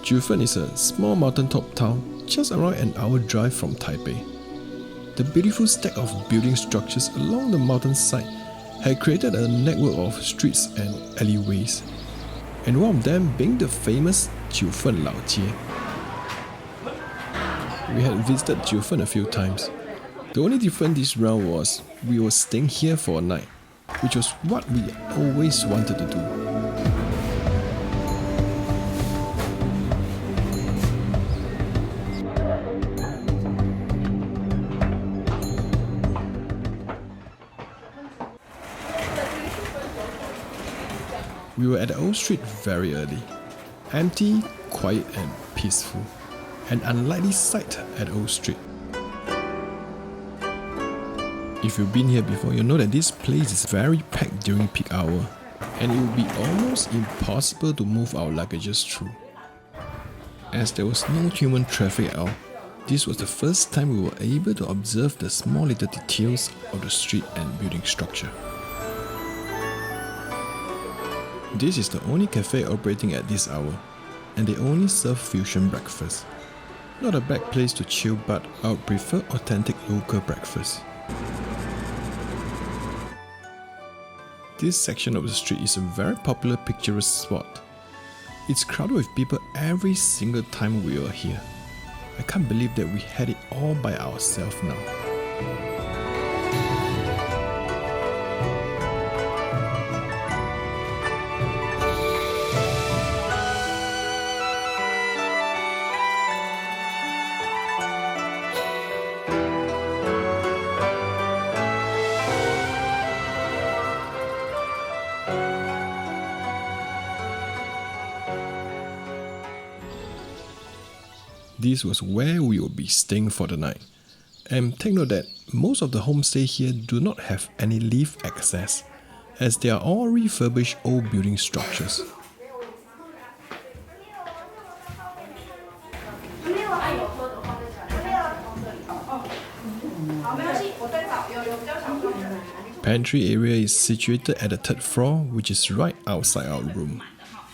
Jiufen is a small mountaintop town just around an hour drive from Taipei. The beautiful stack of building structures along the mountainside had created a network of streets and alleyways, and one of them being the famous Jiufen Laojie. We had visited Jiufen a few times. The only difference this round was we were staying here for a night, which was what we always wanted to do. We were at the old street very early. Empty, quiet and peaceful. An unlikely sight at Old Street. If you've been here before, you'll know that this place is very packed during peak hour, and it would be almost impossible to move our luggages through. As there was no human traffic at all, this was the first time we were able to observe the small little details of the street and building structure. This is the only cafe operating at this hour, and they only serve fusion breakfast. Not a bad place to chill, but I would prefer authentic local breakfast. This section of the street is a very popular picturesque spot. It's crowded with people every single time we are here. I can't believe that we had it all by ourselves now. This was where we will be staying for the night. And take note that most of the homestay here do not have any lift access, as they are all refurbished old building structures. Pantry area is situated at the third floor, which is right outside our room.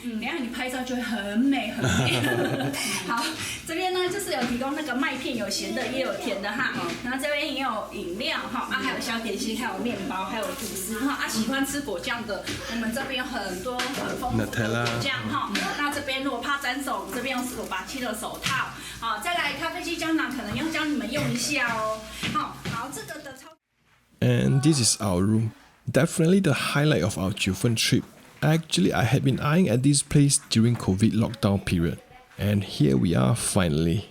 等一下你拍照就会很美很美。好，这边呢就是有提供那个麦片，有咸的也有甜的哈。然后这边也有饮料哈，还有小点心，还有面包，还有吐司哈。喜欢吃果酱的，我们这边有很多很丰富的果酱哈。那这边如果怕沾手，这边用1987的手套。好，再来咖啡机胶囊，可能要教你们用一下哦。好，这个的超。And this is our room. Definitely the highlight of our Jiufen trip. Actually, I had been eyeing at this place during COVID lockdown period, and here we are finally.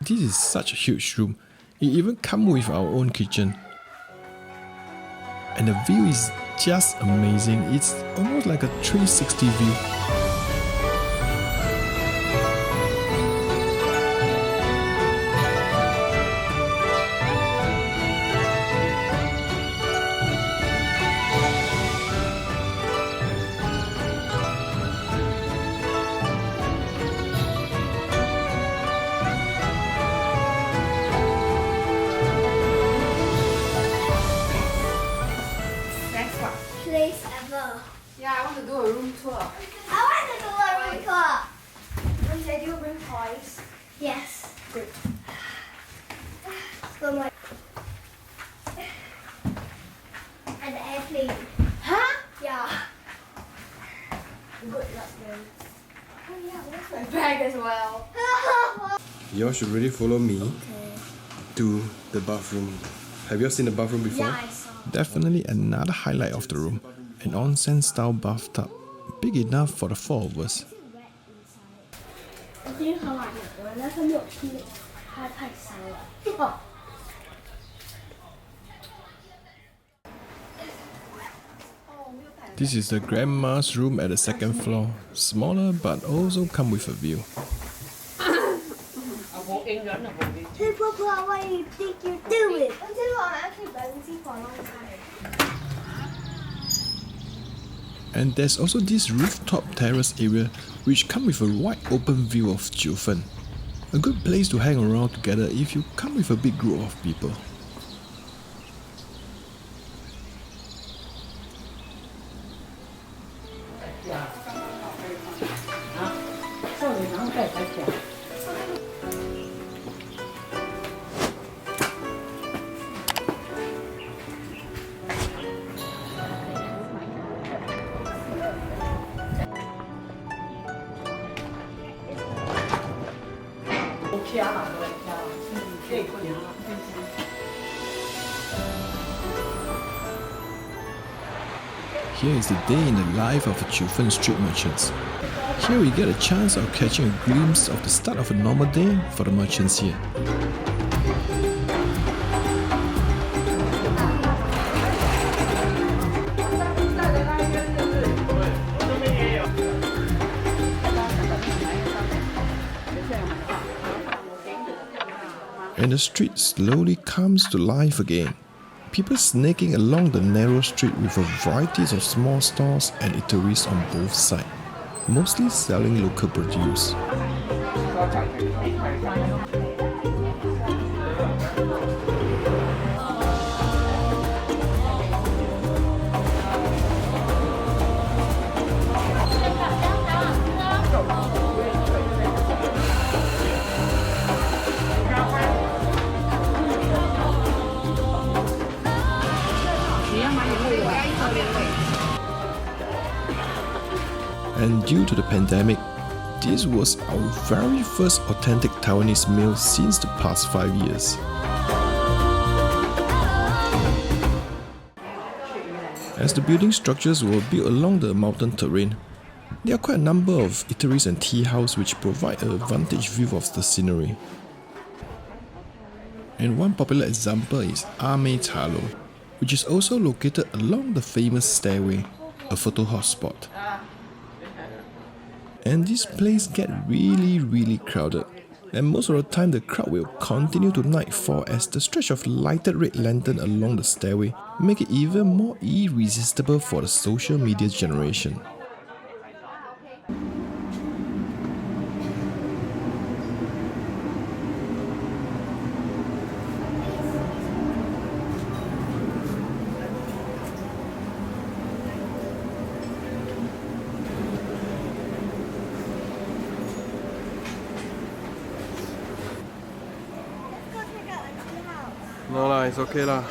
This is such a huge room. It even comes with our own kitchen. And the view is just amazing. It's almost like a 360 view. Yeah, I want to do a room tour. I want to do a room tour. Wednesday, do you bring toys? Yes. Good. So much. And the airplane. Huh? Yeah. Good luck, then. Oh yeah, where's my bag as well? You all should really follow me to the bathroom. Have you all seen the bathroom before? Yeah, I saw. Definitely another highlight of the room. An onsen style bathtub, big enough for the four of us. This is the grandma's room at the second floor. Smaller but also come with a view. Hey, Papa, what do you think you're doing? I'm actually balancing for a long time. And there's also this rooftop terrace area which comes with a wide open view of Jiufen. A good place to hang around together if you come with a big group of people. Here is the day in the life of Jiufen street merchants. Here we get a chance of catching a glimpse of the start of a normal day for the merchants here. And the street slowly comes to life again. People snaking along the narrow street with a variety of small stalls and eateries on both sides, mostly selling local produce. And due to the pandemic, this was our very first authentic Taiwanese meal since the past 5 years. As the building structures were built along the mountain terrain, there are quite a number of eateries and tea houses which provide a vantage view of the scenery. And one popular example is Ame Chalo, which is also located along the famous stairway, a photo hotspot. And this place gets really crowded, and most of the time the crowd will continue to nightfall as the stretch of lighted red lantern along the stairway make it even more irresistible for the social media generation. No lah, it's okay lah.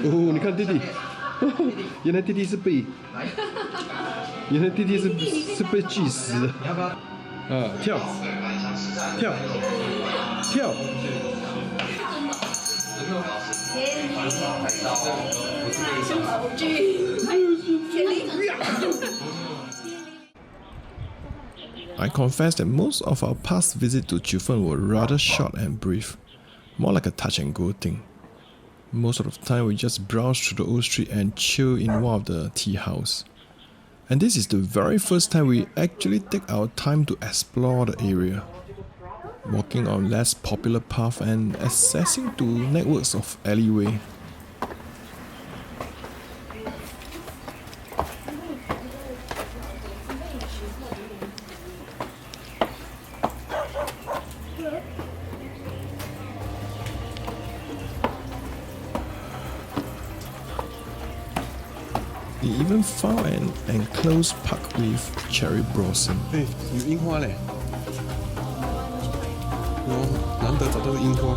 Oh, 你看弟弟，原来弟弟是被锯死的。啊，跳，跳，跳。I confess that most of our past visits to Jiufen were rather short and brief, more like a touch and go thing. Most of the time we just browse through the old street and chill in one of the tea houses. And this is the very first time we actually take our time to explore the area, walking on less popular paths and accessing to networks of alleyway. We even found an enclosed park with cherry blossom. 哎，有樱花嘞！哦，难得找到樱花。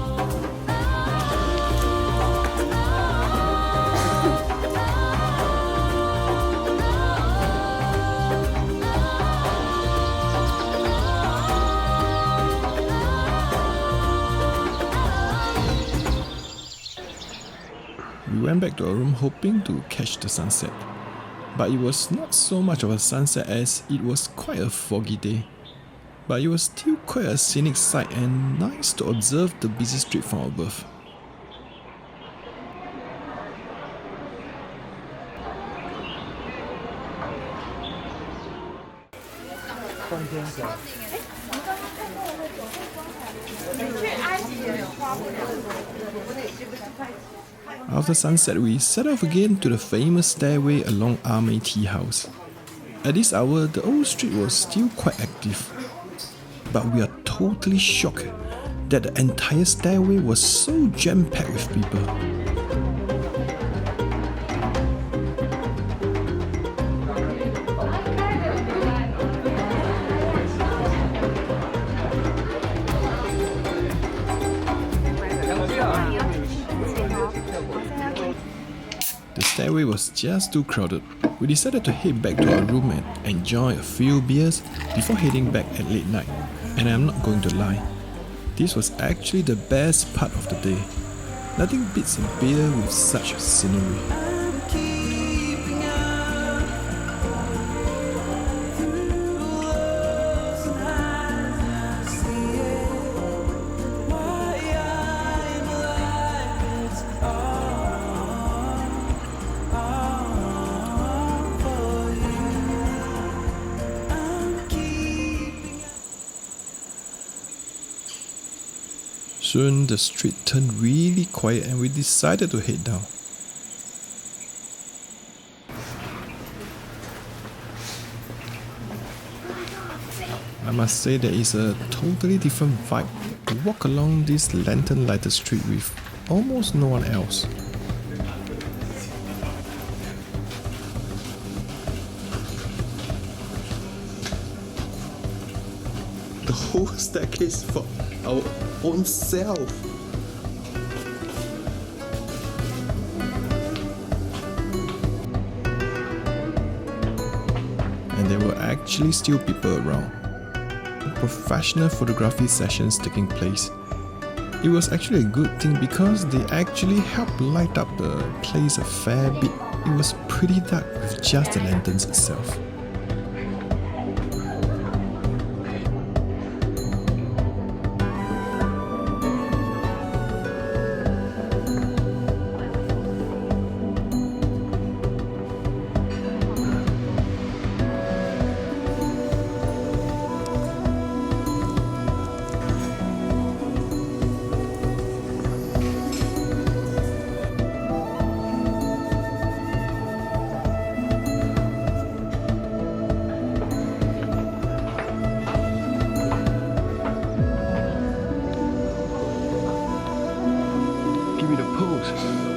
We went back to our room hoping to catch the sunset. But it was not so much of a sunset as it was quite a foggy day. But it was still quite a scenic sight and nice to observe the busy street from above. After sunset, we set off again to the famous stairway along Ame Tea House. At this hour, the old street was still quite active, but we are totally shocked that the entire stairway was so jam-packed with people. The stairway was just too crowded. We decided to head back to our room and enjoy a few beers before heading back at late night. And I'm not going to lie, this was actually the best part of the day. Nothing beats a beer with such scenery. Soon the street turned really quiet and we decided to head down. I must say there is a totally different vibe to walk along this lantern lighted street with almost no one else. The whole staircase for our own self. And there were actually still people around. Professional photography sessions taking place. It was actually a good thing because they actually helped light up the place a fair bit. It was pretty dark with just the lanterns itself. Give me the pose.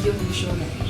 video 你说嘞。